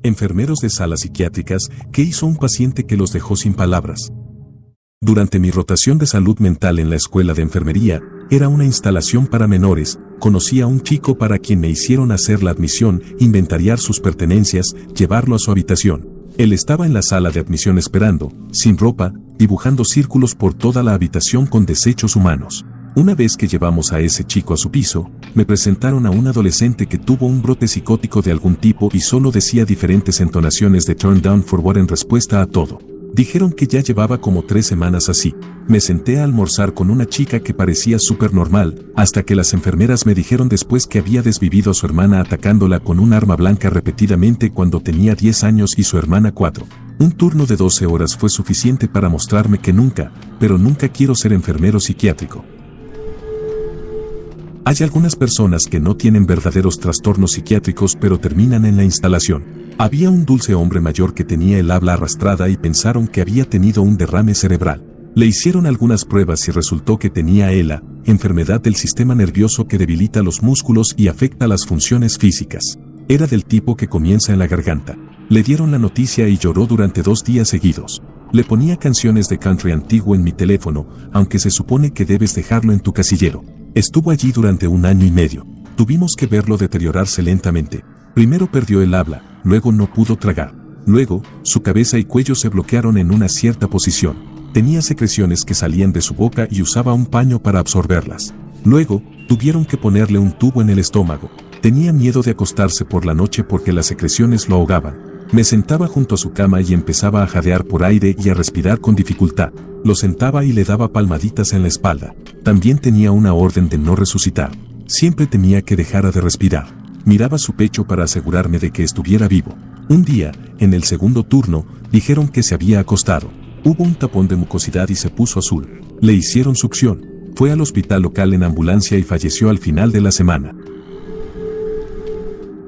Enfermeros de salas psiquiátricas, ¿qué hizo un paciente que los dejó sin palabras? Durante mi rotación de salud mental en la escuela de enfermería, era una instalación para menores, conocí a un chico para quien me hicieron hacer la admisión, inventariar sus pertenencias, llevarlo a su habitación. Él estaba en la sala de admisión esperando, sin ropa, dibujando círculos por toda la habitación con desechos humanos. Una vez que llevamos a ese chico a su piso, me presentaron a un adolescente que tuvo un brote psicótico de algún tipo y solo decía diferentes entonaciones de turn down for what en respuesta a todo. Dijeron que ya llevaba como 3 semanas así. Me senté a almorzar con una chica que parecía súper normal, hasta que las enfermeras me dijeron después que había desvivido a su hermana atacándola con un arma blanca repetidamente cuando tenía 10 años y su hermana 4. Un turno de 12 horas fue suficiente para mostrarme que nunca, pero nunca quiero ser enfermero psiquiátrico. Hay algunas personas que no tienen verdaderos trastornos psiquiátricos pero terminan en la instalación. Había un dulce hombre mayor que tenía el habla arrastrada y pensaron que había tenido un derrame cerebral. Le hicieron algunas pruebas y resultó que tenía ELA, enfermedad del sistema nervioso que debilita los músculos y afecta las funciones físicas. Era del tipo que comienza en la garganta. Le dieron la noticia y lloró durante 2 días seguidos. Le ponía canciones de country antiguo en mi teléfono, aunque se supone que debes dejarlo en tu casillero. Estuvo allí durante 1 año y medio. Tuvimos que verlo deteriorarse lentamente. Primero perdió el habla, luego no pudo tragar. Luego, su cabeza y cuello se bloquearon en una cierta posición. Tenía secreciones que salían de su boca y usaba un paño para absorberlas. Luego, tuvieron que ponerle un tubo en el estómago. Tenía miedo de acostarse por la noche porque las secreciones lo ahogaban. Me sentaba junto a su cama y empezaba a jadear por aire y a respirar con dificultad. Lo sentaba y le daba palmaditas en la espalda. También tenía una orden de no resucitar. Siempre temía que dejara de respirar. Miraba su pecho para asegurarme de que estuviera vivo. Un día, en el segundo turno, dijeron que se había acostado. Hubo un tapón de mucosidad y se puso azul. Le hicieron succión. Fue al hospital local en ambulancia y falleció al final de la semana.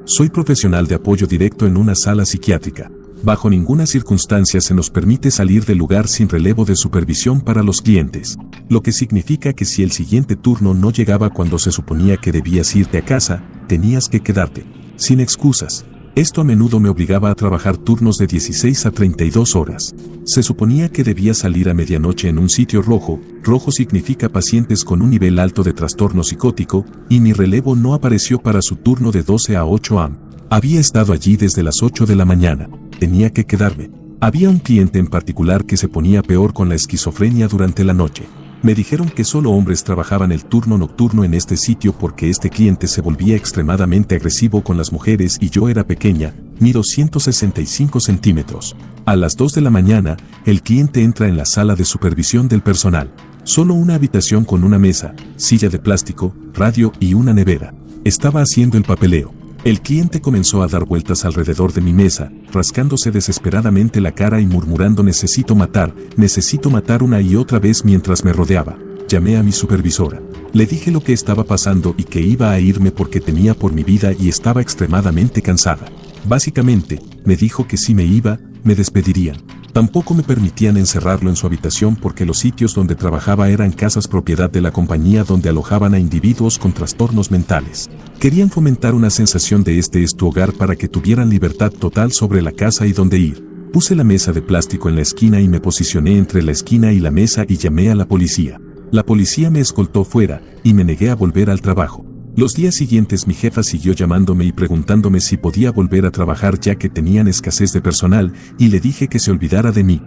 Soy profesional de apoyo directo en una sala psiquiátrica. Bajo ninguna circunstancia se nos permite salir del lugar sin relevo de supervisión para los clientes. Lo que significa que si el siguiente turno no llegaba cuando se suponía que debías irte a casa, tenías que quedarte. Sin excusas. Esto a menudo me obligaba a trabajar turnos de 16 a 32 horas. Se suponía que debía salir a medianoche en un sitio rojo. Rojo significa pacientes con un nivel alto de trastorno psicótico, y mi relevo no apareció para su turno de 12 a 8 am. Había estado allí desde las 8 de la mañana. Tenía que quedarme. Había un cliente en particular que se ponía peor con la esquizofrenia durante la noche. Me dijeron que solo hombres trabajaban el turno nocturno en este sitio porque este cliente se volvía extremadamente agresivo con las mujeres y yo era pequeña, mido 165 centímetros. A las 2 de la mañana, el cliente entra en la sala de supervisión del personal. Solo una habitación con una mesa, silla de plástico, radio y una nevera. Estaba haciendo el papeleo. El cliente comenzó a dar vueltas alrededor de mi mesa, rascándose desesperadamente la cara y murmurando necesito matar una y otra vez mientras me rodeaba. Llamé a mi supervisora. Le dije lo que estaba pasando y que iba a irme porque temía por mi vida y estaba extremadamente cansada. Básicamente, me dijo que si me iba, me despedirían. Tampoco me permitían encerrarlo en su habitación porque los sitios donde trabajaba eran casas propiedad de la compañía donde alojaban a individuos con trastornos mentales. Querían fomentar una sensación de este es tu hogar para que tuvieran libertad total sobre la casa y dónde ir. Puse la mesa de plástico en la esquina y me posicioné entre la esquina y la mesa y llamé a la policía. La policía me escoltó fuera y me negué a volver al trabajo. Los días siguientes mi jefa siguió llamándome y preguntándome si podía volver a trabajar ya que tenían escasez de personal y le dije que se olvidara de mí.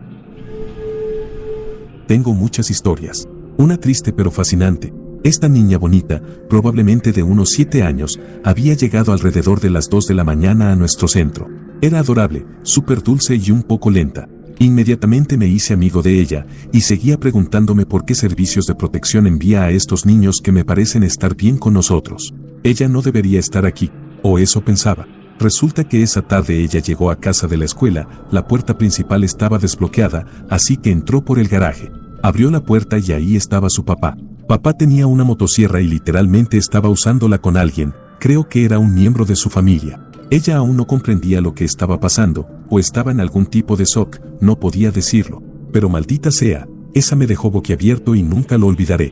Tengo muchas historias. Una triste pero fascinante. Esta niña bonita, probablemente de unos 7 años, había llegado alrededor de las 2 de la mañana a nuestro centro. Era adorable, súper dulce y un poco lenta. Inmediatamente me hice amigo de ella, y seguía preguntándome por qué servicios de protección envía a estos niños que me parecen estar bien con nosotros. Ella no debería estar aquí, o eso pensaba. Resulta que esa tarde ella llegó a casa de la escuela, la puerta principal estaba desbloqueada, así que entró por el garaje. Abrió la puerta y ahí estaba su papá. Papá tenía una motosierra y literalmente estaba usándola con alguien, creo que era un miembro de su familia. Ella aún no comprendía lo que estaba pasando, o estaba en algún tipo de shock, no podía decirlo. Pero maldita sea, esa me dejó boquiabierto y nunca lo olvidaré.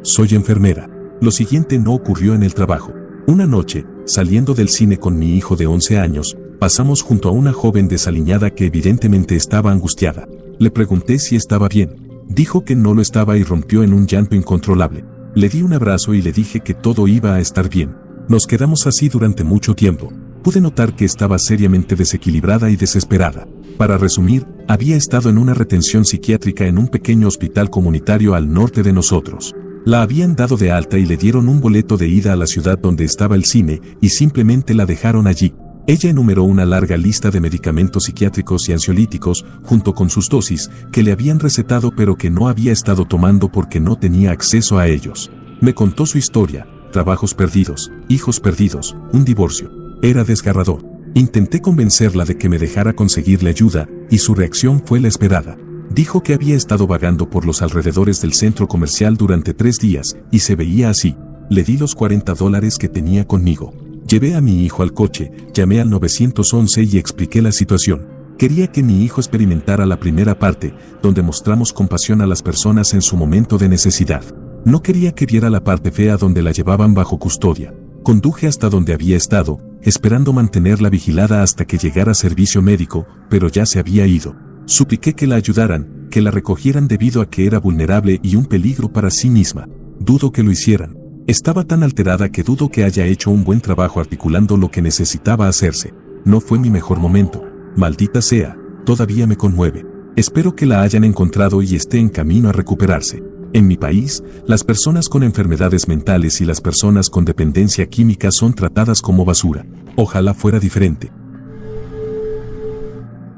Soy enfermera. Lo siguiente no ocurrió en el trabajo. Una noche, saliendo del cine con mi hijo de 11 años, pasamos junto a una joven desaliñada que evidentemente estaba angustiada. Le pregunté si estaba bien. Dijo que no lo estaba y rompió en un llanto incontrolable. Le di un abrazo y le dije que todo iba a estar bien. Nos quedamos así durante mucho tiempo. Pude notar que estaba seriamente desequilibrada y desesperada. Para resumir, había estado en una retención psiquiátrica en un pequeño hospital comunitario al norte de nosotros. La habían dado de alta y le dieron un boleto de ida a la ciudad donde estaba el cine y simplemente la dejaron allí. Ella enumeró una larga lista de medicamentos psiquiátricos y ansiolíticos, junto con sus dosis, que le habían recetado pero que no había estado tomando porque no tenía acceso a ellos. Me contó su historia, trabajos perdidos, hijos perdidos, un divorcio. Era desgarrador. Intenté convencerla de que me dejara conseguirle ayuda, y su reacción fue la esperada. Dijo que había estado vagando por los alrededores del centro comercial durante 3 días, y se veía así. Le di los $40 que tenía conmigo. Llevé a mi hijo al coche, llamé al 911 y expliqué la situación. Quería que mi hijo experimentara la primera parte, donde mostramos compasión a las personas en su momento de necesidad. No quería que viera la parte fea donde la llevaban bajo custodia. Conduje hasta donde había estado, esperando mantenerla vigilada hasta que llegara servicio médico, pero ya se había ido. Supliqué que la ayudaran, que la recogieran debido a que era vulnerable y un peligro para sí misma. Dudo que lo hicieran. Estaba tan alterada que dudo que haya hecho un buen trabajo articulando lo que necesitaba hacerse. No fue mi mejor momento. Maldita sea, todavía me conmueve. Espero que la hayan encontrado y esté en camino a recuperarse. En mi país, las personas con enfermedades mentales y las personas con dependencia química son tratadas como basura. Ojalá fuera diferente.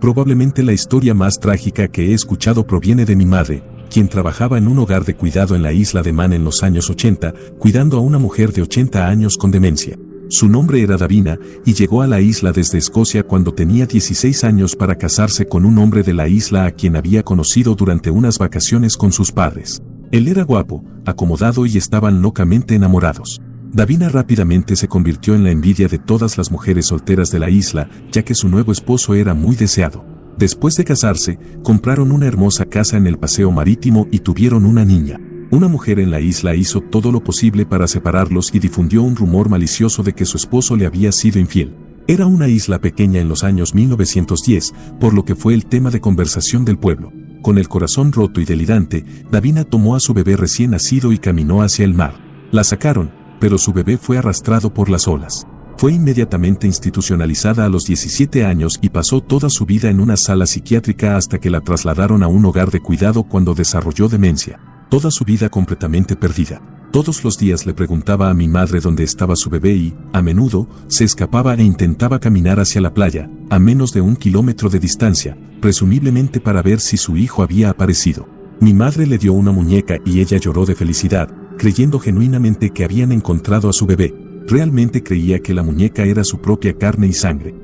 Probablemente la historia más trágica que he escuchado proviene de mi madre, quien trabajaba en un hogar de cuidado en la isla de Man en los años 80, cuidando a una mujer de 80 años con demencia. Su nombre era Davina, y llegó a la isla desde Escocia cuando tenía 16 años para casarse con un hombre de la isla a quien había conocido durante unas vacaciones con sus padres. Él era guapo, acomodado y estaban locamente enamorados. Davina rápidamente se convirtió en la envidia de todas las mujeres solteras de la isla, ya que su nuevo esposo era muy deseado. Después de casarse, compraron una hermosa casa en el paseo marítimo y tuvieron una niña. Una mujer en la isla hizo todo lo posible para separarlos y difundió un rumor malicioso de que su esposo le había sido infiel. Era una isla pequeña en los años 1910, por lo que fue el tema de conversación del pueblo. Con el corazón roto y delirante, Davina tomó a su bebé recién nacido y caminó hacia el mar. La sacaron, pero su bebé fue arrastrado por las olas. Fue inmediatamente institucionalizada a los 17 años y pasó toda su vida en una sala psiquiátrica hasta que la trasladaron a un hogar de cuidado cuando desarrolló demencia. Toda su vida completamente perdida. Todos los días le preguntaba a mi madre dónde estaba su bebé y, a menudo, se escapaba e intentaba caminar hacia la playa, a menos de 1 kilómetro de distancia, presumiblemente para ver si su hijo había aparecido. Mi madre le dio una muñeca y ella lloró de felicidad, creyendo genuinamente que habían encontrado a su bebé. Realmente creía que la muñeca era su propia carne y sangre.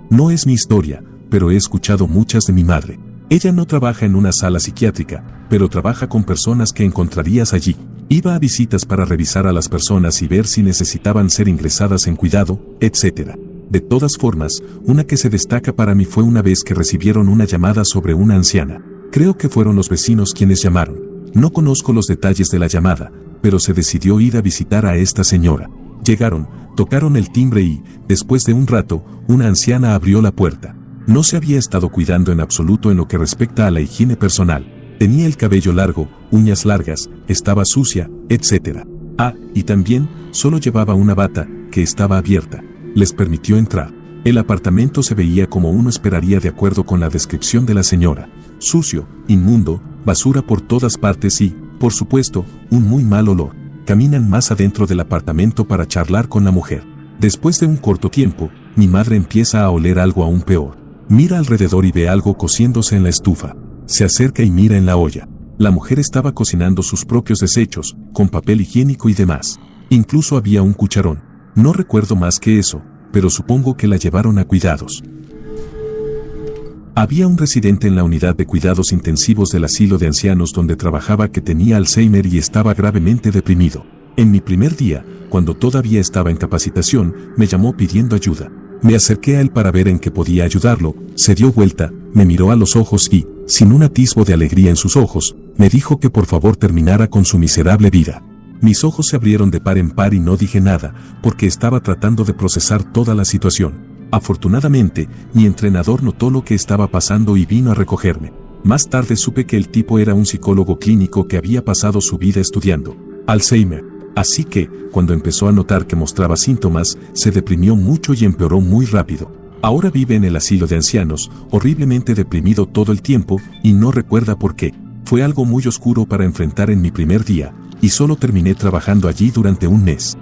No es mi historia, pero he escuchado muchas de mi madre. Ella no trabaja en una sala psiquiátrica, pero trabaja con personas que encontrarías allí. Iba a visitas para revisar a las personas y ver si necesitaban ser ingresadas en cuidado, etc. De todas formas, una que se destaca para mí fue una vez que recibieron una llamada sobre una anciana. Creo que fueron los vecinos quienes llamaron. No conozco los detalles de la llamada, pero se decidió ir a visitar a esta señora. Llegaron, tocaron el timbre y, después de un rato, una anciana abrió la puerta. No se había estado cuidando en absoluto en lo que respecta a la higiene personal. Tenía el cabello largo, uñas largas, estaba sucia, etc. Y también, solo llevaba una bata, que estaba abierta. Les permitió entrar. El apartamento se veía como uno esperaría de acuerdo con la descripción de la señora. Sucio, inmundo, basura por todas partes y, por supuesto, un muy mal olor. Caminan más adentro del apartamento para charlar con la mujer. Después de un corto tiempo, mi madre empieza a oler algo aún peor. Mira alrededor y ve algo cociéndose en la estufa. Se acerca y mira en la olla. La mujer estaba cocinando sus propios desechos, con papel higiénico y demás. Incluso había un cucharón. No recuerdo más que eso, pero supongo que la llevaron a cuidados. Había un residente en la unidad de cuidados intensivos del asilo de ancianos donde trabajaba que tenía Alzheimer y estaba gravemente deprimido. En mi primer día, cuando todavía estaba en capacitación, me llamó pidiendo ayuda. Me acerqué a él para ver en qué podía ayudarlo, se dio vuelta, me miró a los ojos y, sin un atisbo de alegría en sus ojos, me dijo que por favor terminara con su miserable vida. Mis ojos se abrieron de par en par y no dije nada, porque estaba tratando de procesar toda la situación. Afortunadamente, mi entrenador notó lo que estaba pasando y vino a recogerme. Más tarde supe que el tipo era un psicólogo clínico que había pasado su vida estudiando Alzheimer. Así que, cuando empezó a notar que mostraba síntomas, se deprimió mucho y empeoró muy rápido. Ahora vive en el asilo de ancianos, horriblemente deprimido todo el tiempo, y no recuerda por qué. Fue algo muy oscuro para enfrentar en mi primer día, y solo terminé trabajando allí durante un mes.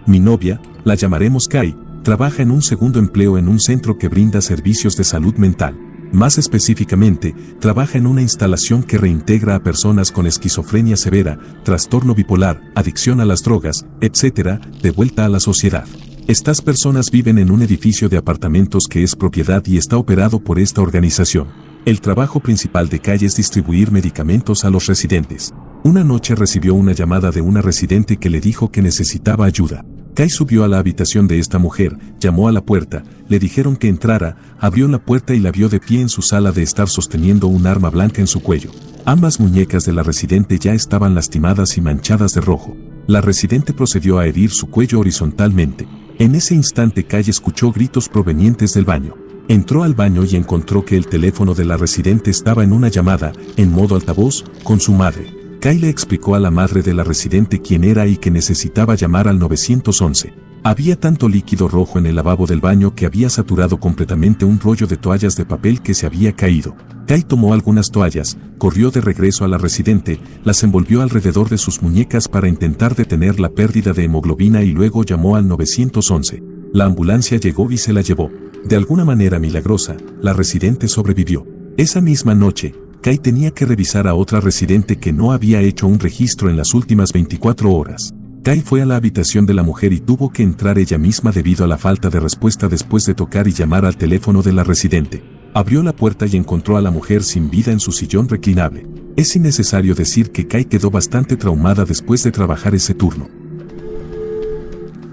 Mi novia, la llamaremos Kai, trabaja en un segundo empleo en un centro que brinda servicios de salud mental. Más específicamente, trabaja en una instalación que reintegra a personas con esquizofrenia severa, trastorno bipolar, adicción a las drogas, etc., de vuelta a la sociedad. Estas personas viven en un edificio de apartamentos que es propiedad y está operado por esta organización. El trabajo principal de Kai es distribuir medicamentos a los residentes. Una noche recibió una llamada de una residente que le dijo que necesitaba ayuda. Kai subió a la habitación de esta mujer, llamó a la puerta, le dijeron que entrara, abrió la puerta y la vio de pie en su sala de estar sosteniendo un arma blanca en su cuello. Ambas muñecas de la residente ya estaban lastimadas y manchadas de rojo. La residente procedió a herir su cuello horizontalmente. En ese instante Kai escuchó gritos provenientes del baño. Entró al baño y encontró que el teléfono de la residente estaba en una llamada, en modo altavoz, con su madre. Kai le explicó a la madre de la residente quién era y que necesitaba llamar al 911. Había tanto líquido rojo en el lavabo del baño que había saturado completamente un rollo de toallas de papel que se había caído. Kai tomó algunas toallas, corrió de regreso a la residente, las envolvió alrededor de sus muñecas para intentar detener la pérdida de hemoglobina y luego llamó al 911. La ambulancia llegó y se la llevó. De alguna manera milagrosa, la residente sobrevivió. Esa misma noche, Kai tenía que revisar a otra residente que no había hecho un registro en las últimas 24 horas. Kai fue a la habitación de la mujer y tuvo que entrar ella misma debido a la falta de respuesta después de tocar y llamar al teléfono de la residente. Abrió la puerta y encontró a la mujer sin vida en su sillón reclinable. Es innecesario decir que Kai quedó bastante traumada después de trabajar ese turno.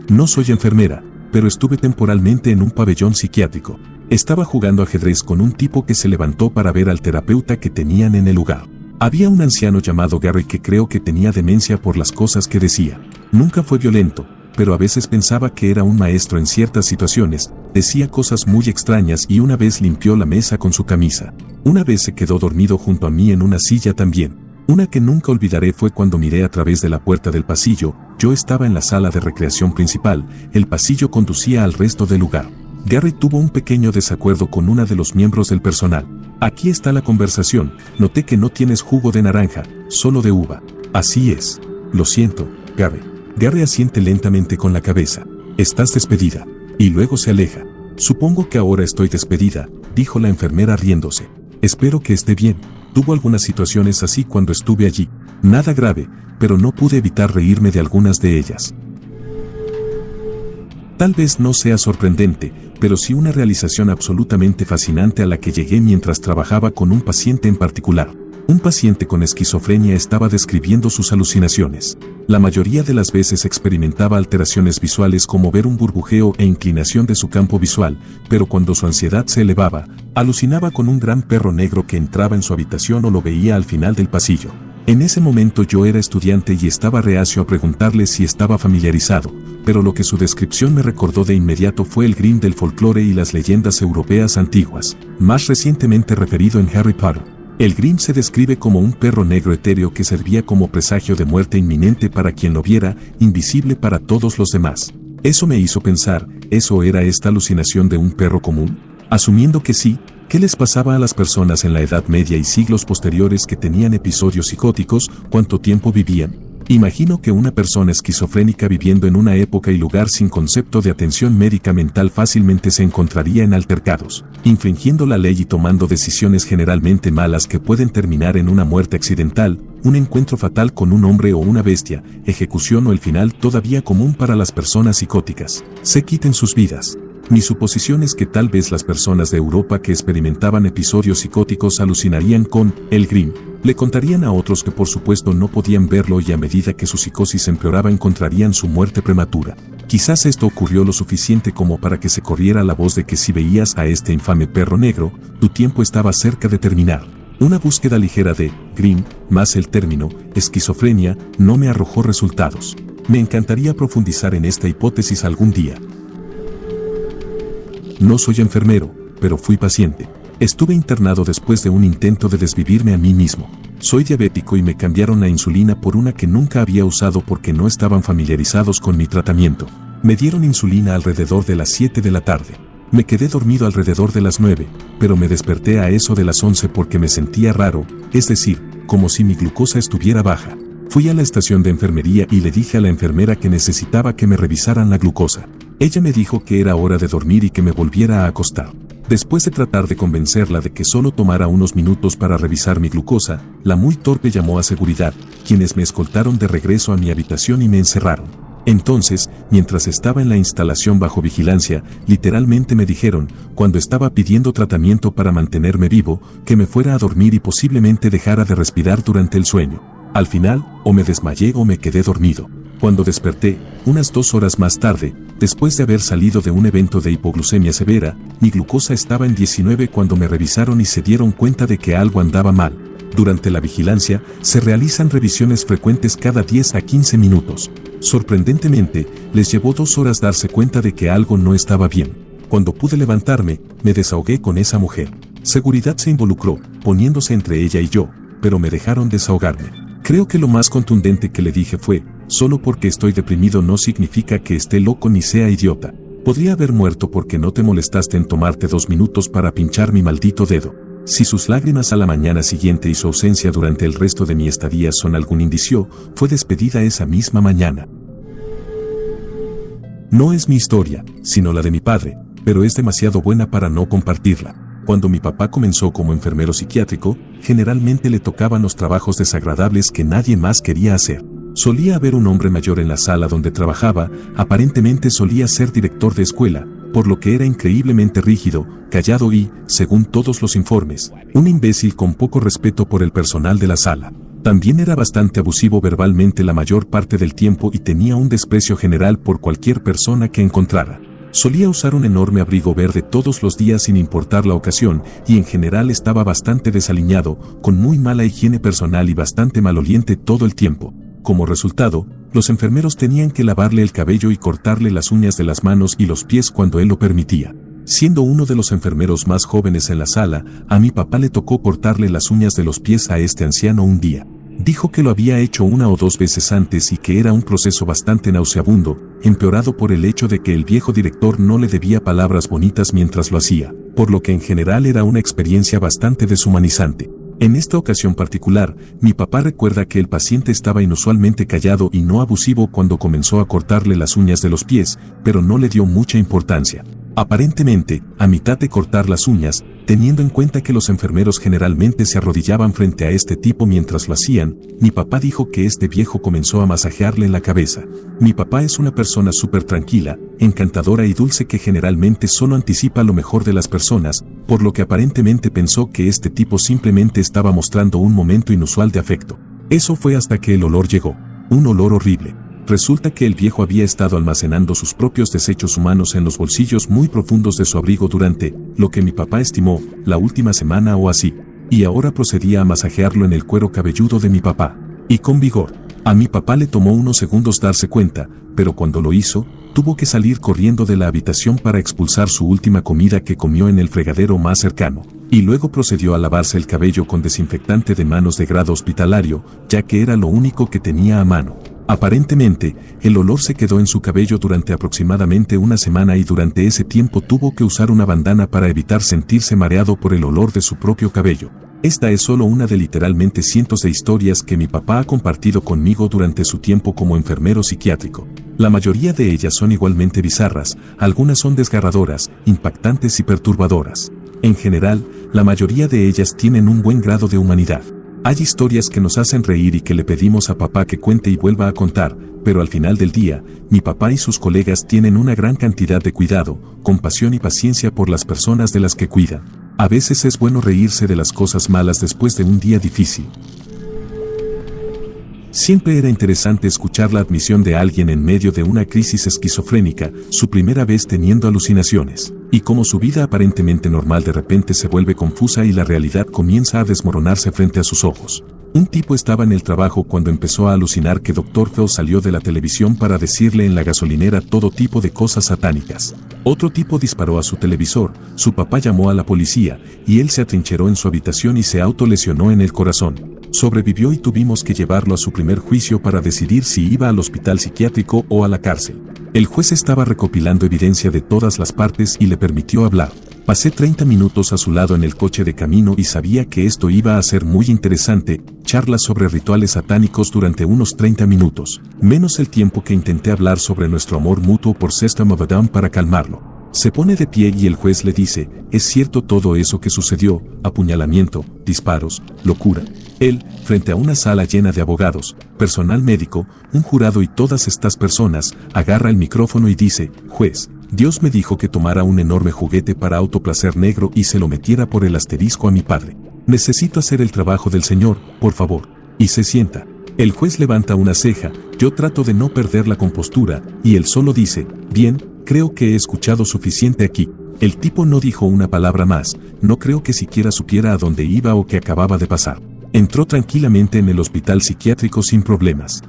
No soy enfermera, pero estuve temporalmente en un pabellón psiquiátrico. Estaba jugando ajedrez con un tipo que se levantó para ver al terapeuta que tenían en el lugar. Había un anciano llamado Gary que creo que tenía demencia por las cosas que decía. Nunca fue violento, pero a veces pensaba que era un maestro en ciertas situaciones, decía cosas muy extrañas y una vez limpió la mesa con su camisa. Una vez se quedó dormido junto a mí en una silla también. Una que nunca olvidaré fue cuando miré a través de la puerta del pasillo. Yo estaba en la sala de recreación principal, el pasillo conducía al resto del lugar. Gary tuvo un pequeño desacuerdo con una de los miembros del personal. Aquí está la conversación, noté que no tienes jugo de naranja, solo de uva. Así es. Lo siento, Gary. Gary asiente lentamente con la cabeza. Estás despedida. Y luego se aleja. Supongo que ahora estoy despedida, dijo la enfermera riéndose. Espero que esté bien. Tuvo algunas situaciones así cuando estuve allí. Nada grave, pero no pude evitar reírme de algunas de ellas. Tal vez no sea sorprendente, pero sí una realización absolutamente fascinante a la que llegué mientras trabajaba con un paciente en particular. Un paciente con esquizofrenia estaba describiendo sus alucinaciones. La mayoría de las veces experimentaba alteraciones visuales como ver un burbujeo e inclinación de su campo visual, pero cuando su ansiedad se elevaba, alucinaba con un gran perro negro que entraba en su habitación o lo veía al final del pasillo. En ese momento yo era estudiante y estaba reacio a preguntarle si estaba familiarizado, pero lo que su descripción me recordó de inmediato fue el Grimm del folclore y las leyendas europeas antiguas, más recientemente referido en Harry Potter. El Grimm se describe como un perro negro etéreo que servía como presagio de muerte inminente para quien lo viera, invisible para todos los demás. Eso me hizo pensar, ¿eso era esta alucinación de un perro común? Asumiendo que sí, ¿qué les pasaba a las personas en la Edad Media y siglos posteriores que tenían episodios psicóticos? ¿Cuánto tiempo vivían? Imagino que una persona esquizofrénica viviendo en una época y lugar sin concepto de atención médica mental fácilmente se encontraría en altercados, infringiendo la ley y tomando decisiones generalmente malas que pueden terminar en una muerte accidental, un encuentro fatal con un hombre o una bestia, ejecución o el final todavía común para las personas psicóticas. Se quiten sus vidas. Mi suposición es que tal vez las personas de Europa que experimentaban episodios psicóticos alucinarían con el Grimm. Le contarían a otros que por supuesto no podían verlo y a medida que su psicosis empeoraba encontrarían su muerte prematura. Quizás esto ocurrió lo suficiente como para que se corriera la voz de que si veías a este infame perro negro, tu tiempo estaba cerca de terminar. Una búsqueda ligera de Grimm, más el término esquizofrenia, no me arrojó resultados. Me encantaría profundizar en esta hipótesis algún día. No soy enfermero, pero fui paciente. Estuve internado después de un intento de desvivirme a mí mismo. Soy diabético y me cambiaron la insulina por una que nunca había usado porque no estaban familiarizados con mi tratamiento. Me dieron insulina alrededor de las 7 de la tarde. Me quedé dormido alrededor de las 9, pero me desperté a eso de las 11 porque me sentía raro, es decir, como si mi glucosa estuviera baja. Fui a la estación de enfermería y le dije a la enfermera que necesitaba que me revisaran la glucosa. Ella me dijo que era hora de dormir y que me volviera a acostar. Después de tratar de convencerla de que solo tomara unos minutos para revisar mi glucosa, la muy torpe llamó a seguridad, quienes me escoltaron de regreso a mi habitación y me encerraron. Entonces, mientras estaba en la instalación bajo vigilancia, literalmente me dijeron, cuando estaba pidiendo tratamiento para mantenerme vivo, que me fuera a dormir y posiblemente dejara de respirar durante el sueño. Al final, o me desmayé o me quedé dormido. Cuando desperté, unas 2 horas más tarde, después de haber salido de un evento de hipoglucemia severa, mi glucosa estaba en 19 cuando me revisaron y se dieron cuenta de que algo andaba mal. Durante la vigilancia, se realizan revisiones frecuentes cada 10 a 15 minutos. Sorprendentemente, les llevó 2 horas darse cuenta de que algo no estaba bien. Cuando pude levantarme, me desahogué con esa mujer. Seguridad se involucró, poniéndose entre ella y yo, pero me dejaron desahogarme. Creo que lo más contundente que le dije fue, solo porque estoy deprimido no significa que esté loco ni sea idiota. Podría haber muerto porque no te molestaste en tomarte 2 minutos para pinchar mi maldito dedo. Si sus lágrimas a la mañana siguiente y su ausencia durante el resto de mi estadía son algún indicio, fue despedida esa misma mañana. No es mi historia, sino la de mi padre, pero es demasiado buena para no compartirla. Cuando mi papá comenzó como enfermero psiquiátrico, generalmente le tocaban los trabajos desagradables que nadie más quería hacer. Solía haber un hombre mayor en la sala donde trabajaba, aparentemente solía ser director de escuela, por lo que era increíblemente rígido, callado y, según todos los informes, un imbécil con poco respeto por el personal de la sala. También era bastante abusivo verbalmente la mayor parte del tiempo y tenía un desprecio general por cualquier persona que encontrara. Solía usar un enorme abrigo verde todos los días sin importar la ocasión y en general estaba bastante desaliñado, con muy mala higiene personal y bastante maloliente todo el tiempo. Como resultado, los enfermeros tenían que lavarle el cabello y cortarle las uñas de las manos y los pies cuando él lo permitía. Siendo uno de los enfermeros más jóvenes en la sala, a mi papá le tocó cortarle las uñas de los pies a este anciano un día. Dijo que lo había hecho 1 o 2 veces antes y que era un proceso bastante nauseabundo, empeorado por el hecho de que el viejo director no le debía palabras bonitas mientras lo hacía, por lo que en general era una experiencia bastante deshumanizante. En esta ocasión particular, mi papá recuerda que el paciente estaba inusualmente callado y no abusivo cuando comenzó a cortarle las uñas de los pies, pero no le dio mucha importancia. Aparentemente, a mitad de cortar las uñas, teniendo en cuenta que los enfermeros generalmente se arrodillaban frente a este tipo mientras lo hacían, mi papá dijo que este viejo comenzó a masajearle en la cabeza. Mi papá es una persona súper tranquila, encantadora y dulce que generalmente solo anticipa lo mejor de las personas, por lo que aparentemente pensó que este tipo simplemente estaba mostrando un momento inusual de afecto. Eso fue hasta que el olor llegó. Un olor horrible. Resulta que el viejo había estado almacenando sus propios desechos humanos en los bolsillos muy profundos de su abrigo durante, lo que mi papá estimó, la última semana o así, y ahora procedía a masajearlo en el cuero cabelludo de mi papá. Y con vigor. A mi papá le tomó unos segundos darse cuenta, pero cuando lo hizo, tuvo que salir corriendo de la habitación para expulsar su última comida que comió en el fregadero más cercano, y luego procedió a lavarse el cabello con desinfectante de manos de grado hospitalario, ya que era lo único que tenía a mano. Aparentemente, el olor se quedó en su cabello durante aproximadamente 1 semana y durante ese tiempo tuvo que usar una bandana para evitar sentirse mareado por el olor de su propio cabello. Esta es solo una de literalmente cientos de historias que mi papá ha compartido conmigo durante su tiempo como enfermero psiquiátrico. La mayoría de ellas son igualmente bizarras, algunas son desgarradoras, impactantes y perturbadoras. En general, la mayoría de ellas tienen un buen grado de humanidad. Hay historias que nos hacen reír y que le pedimos a papá que cuente y vuelva a contar, pero al final del día, mi papá y sus colegas tienen una gran cantidad de cuidado, compasión y paciencia por las personas de las que cuidan. A veces es bueno reírse de las cosas malas después de un día difícil. Siempre era interesante escuchar la admisión de alguien en medio de una crisis esquizofrénica, su primera vez teniendo alucinaciones, y cómo su vida aparentemente normal de repente se vuelve confusa y la realidad comienza a desmoronarse frente a sus ojos. Un tipo estaba en el trabajo cuando empezó a alucinar que Dr. Phil salió de la televisión para decirle en la gasolinera todo tipo de cosas satánicas. Otro tipo disparó a su televisor, su papá llamó a la policía, y él se atrincheró en su habitación y se autolesionó en el corazón. Sobrevivió y tuvimos que llevarlo a su primer juicio para decidir si iba al hospital psiquiátrico o a la cárcel. El juez estaba recopilando evidencia de todas las partes y le permitió hablar. Pasé 30 minutos a su lado en el coche de camino y sabía que esto iba a ser muy interesante, charlas sobre rituales satánicos durante unos 30 minutos, menos el tiempo que intenté hablar sobre nuestro amor mutuo por System of a Down para calmarlo. Se pone de pie y el juez le dice, ¿es cierto todo eso que sucedió? Apuñalamiento, disparos, locura. Él, frente a una sala llena de abogados, personal médico, un jurado y todas estas personas, agarra el micrófono y dice, juez, Dios me dijo que tomara un enorme juguete para autoplacer negro y se lo metiera por el asterisco a mi padre. Necesito hacer el trabajo del Señor, por favor. Y se sienta. El juez levanta una ceja, yo trato de no perder la compostura, y él solo dice, bien, creo que he escuchado suficiente aquí. El tipo no dijo una palabra más, no creo que siquiera supiera a dónde iba o qué acababa de pasar. Entró tranquilamente en el hospital psiquiátrico sin problemas.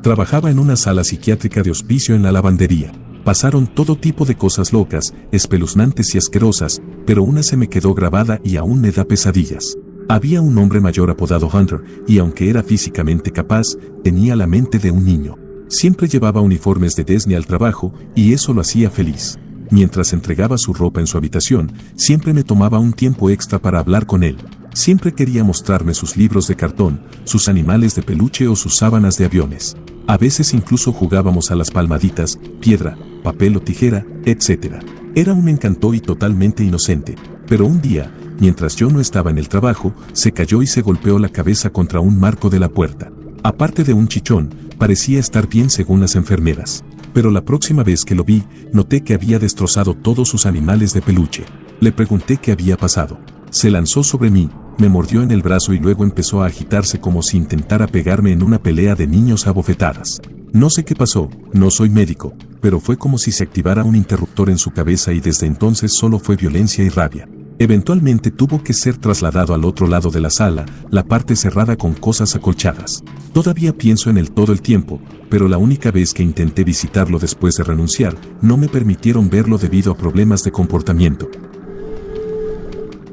Trabajaba en una sala psiquiátrica de hospicio en la lavandería. Pasaron todo tipo de cosas locas, espeluznantes y asquerosas, pero una se me quedó grabada y aún me da pesadillas. Había un hombre mayor apodado Hunter, y aunque era físicamente capaz, tenía la mente de un niño. Siempre llevaba uniformes de Disney al trabajo, y eso lo hacía feliz. Mientras entregaba su ropa en su habitación, siempre me tomaba un tiempo extra para hablar con él. Siempre quería mostrarme sus libros de cartón, sus animales de peluche o sus sábanas de aviones. A veces incluso jugábamos a las palmaditas, piedra, papel o tijera, etc. Era un encanto y totalmente inocente. Pero un día, mientras yo no estaba en el trabajo, se cayó y se golpeó la cabeza contra un marco de la puerta. Aparte de un chichón, parecía estar bien según las enfermeras. Pero la próxima vez que lo vi, noté que había destrozado todos sus animales de peluche. Le pregunté qué había pasado. Se lanzó sobre mí, me mordió en el brazo y luego empezó a agitarse como si intentara pegarme en una pelea de niños a bofetadas. No sé qué pasó, no soy médico, pero fue como si se activara un interruptor en su cabeza y desde entonces solo fue violencia y rabia. Eventualmente tuvo que ser trasladado al otro lado de la sala, la parte cerrada con cosas acolchadas. Todavía pienso en él todo el tiempo, pero la única vez que intenté visitarlo después de renunciar, no me permitieron verlo debido a problemas de comportamiento.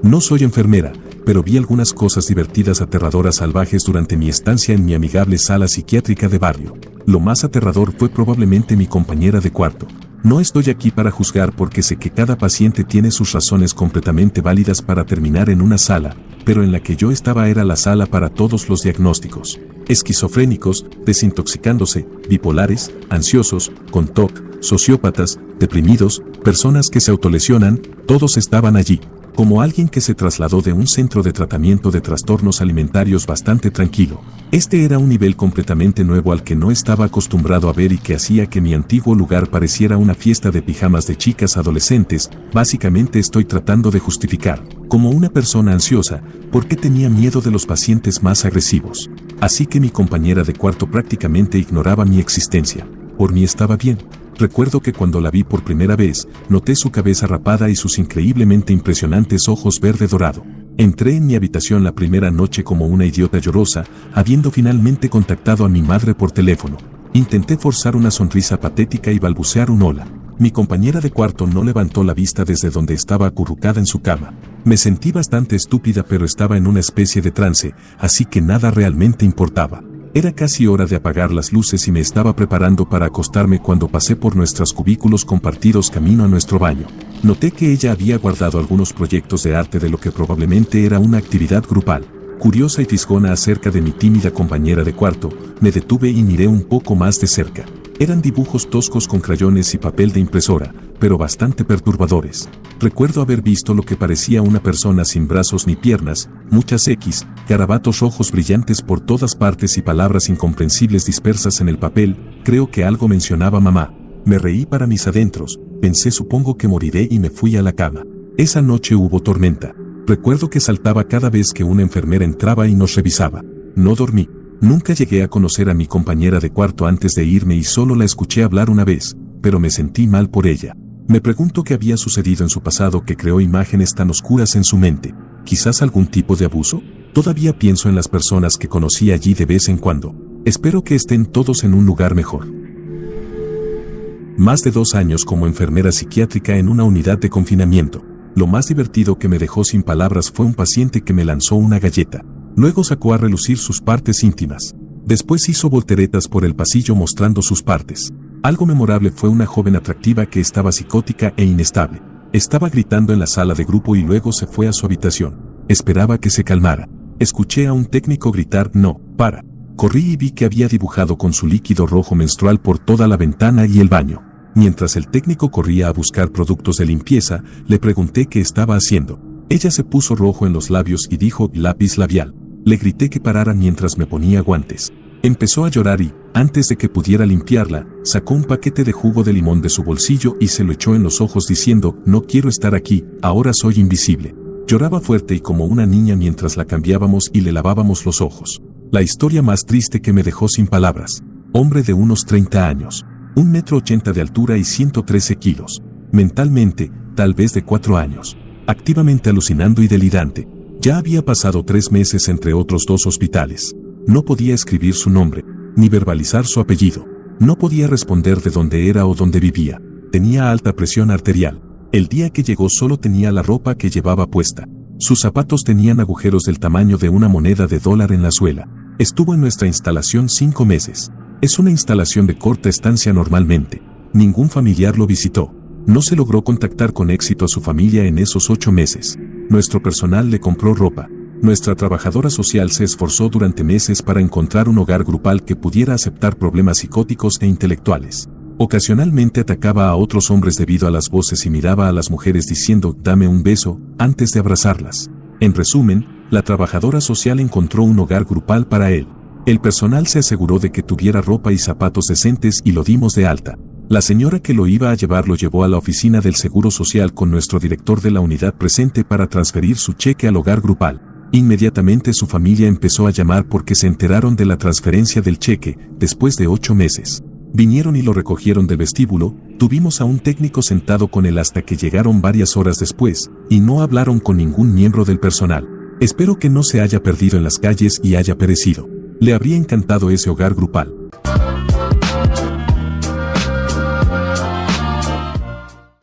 No soy enfermera, pero vi algunas cosas divertidas aterradoras salvajes durante mi estancia en mi amigable sala psiquiátrica de barrio. Lo más aterrador fue probablemente mi compañera de cuarto. No estoy aquí para juzgar porque sé que cada paciente tiene sus razones completamente válidas para terminar en una sala, pero en la que yo estaba era la sala para todos los diagnósticos. Esquizofrénicos, desintoxicándose, bipolares, ansiosos, con TOC, sociópatas, deprimidos, personas que se autolesionan, todos estaban allí. Como alguien que se trasladó de un centro de tratamiento de trastornos alimentarios bastante tranquilo. Este era un nivel completamente nuevo al que no estaba acostumbrado a ver y que hacía que mi antiguo lugar pareciera una fiesta de pijamas de chicas adolescentes. Básicamente estoy tratando de justificar, como una persona ansiosa, por qué tenía miedo de los pacientes más agresivos. Así que mi compañera de cuarto prácticamente ignoraba mi existencia. Por mí estaba bien. Recuerdo que cuando la vi por primera vez, noté su cabeza rapada y sus increíblemente impresionantes ojos verde dorado. Entré en mi habitación la primera noche como una idiota llorosa, habiendo finalmente contactado a mi madre por teléfono. Intenté forzar una sonrisa patética y balbucear un hola. Mi compañera de cuarto no levantó la vista desde donde estaba acurrucada en su cama. Me sentí bastante estúpida, pero estaba en una especie de trance, así que nada realmente importaba. Era casi hora de apagar las luces y me estaba preparando para acostarme cuando pasé por nuestros cubículos compartidos camino a nuestro baño. Noté que ella había guardado algunos proyectos de arte de lo que probablemente era una actividad grupal. Curiosa y fisgona acerca de mi tímida compañera de cuarto, me detuve y miré un poco más de cerca. Eran dibujos toscos con crayones y papel de impresora, pero bastante perturbadores. Recuerdo haber visto lo que parecía una persona sin brazos ni piernas, muchas X, garabatos rojos brillantes por todas partes y palabras incomprensibles dispersas en el papel. Creo que algo mencionaba mamá. Me reí para mis adentros, pensé supongo que moriré y me fui a la cama. Esa noche hubo tormenta. Recuerdo que saltaba cada vez que una enfermera entraba y nos revisaba. No dormí. Nunca llegué a conocer a mi compañera de cuarto antes de irme y solo la escuché hablar una vez, pero me sentí mal por ella. Me pregunto qué había sucedido en su pasado que creó imágenes tan oscuras en su mente. ¿Quizás algún tipo de abuso? Todavía pienso en las personas que conocí allí de vez en cuando. Espero que estén todos en un lugar mejor. Más de 2 años como enfermera psiquiátrica en una unidad de confinamiento. Lo más divertido que me dejó sin palabras fue un paciente que me lanzó una galleta. Luego sacó a relucir sus partes íntimas. Después hizo volteretas por el pasillo mostrando sus partes. Algo memorable fue una joven atractiva que estaba psicótica e inestable. Estaba gritando en la sala de grupo y luego se fue a su habitación. Esperaba que se calmara. Escuché a un técnico gritar «No, para». Corrí y vi que había dibujado con su líquido rojo menstrual por toda la ventana y el baño. Mientras el técnico corría a buscar productos de limpieza, le pregunté qué estaba haciendo. Ella se puso rojo en los labios y dijo «lápiz labial». Le grité que parara mientras me ponía guantes. Empezó a llorar y, antes de que pudiera limpiarla, sacó un paquete de jugo de limón de su bolsillo y se lo echó en los ojos diciendo «No quiero estar aquí, ahora soy invisible». Lloraba fuerte y como una niña mientras la cambiábamos y le lavábamos los ojos. La historia más triste que me dejó sin palabras. Hombre de unos 30 años. 1,80 m de altura y 113 kilos. Mentalmente, tal vez de 4 años. Activamente alucinando y delirante. Ya había pasado 3 meses entre otros 2 hospitales. No podía escribir su nombre, ni verbalizar su apellido. No podía responder de dónde era o dónde vivía. Tenía alta presión arterial. El día que llegó solo tenía la ropa que llevaba puesta. Sus zapatos tenían agujeros del tamaño de una moneda de $1 en la suela. Estuvo en nuestra instalación 5 meses. Es una instalación de corta estancia normalmente. Ningún familiar lo visitó. No se logró contactar con éxito a su familia en esos 8 meses. Nuestro personal le compró ropa. Nuestra trabajadora social se esforzó durante meses para encontrar un hogar grupal que pudiera aceptar problemas psicóticos e intelectuales. Ocasionalmente atacaba a otros hombres debido a las voces y miraba a las mujeres diciendo «dame un beso» antes de abrazarlas. En resumen, la trabajadora social encontró un hogar grupal para él. El personal se aseguró de que tuviera ropa y zapatos decentes y lo dimos de alta. La señora que lo iba a llevar lo llevó a la oficina del Seguro Social con nuestro director de la unidad presente para transferir su cheque al hogar grupal. Inmediatamente su familia empezó a llamar porque se enteraron de la transferencia del cheque, después de 8 meses. Vinieron y lo recogieron del vestíbulo, tuvimos a un técnico sentado con él hasta que llegaron varias horas después, y no hablaron con ningún miembro del personal. Espero que no se haya perdido en las calles y haya perecido. Le habría encantado ese hogar grupal.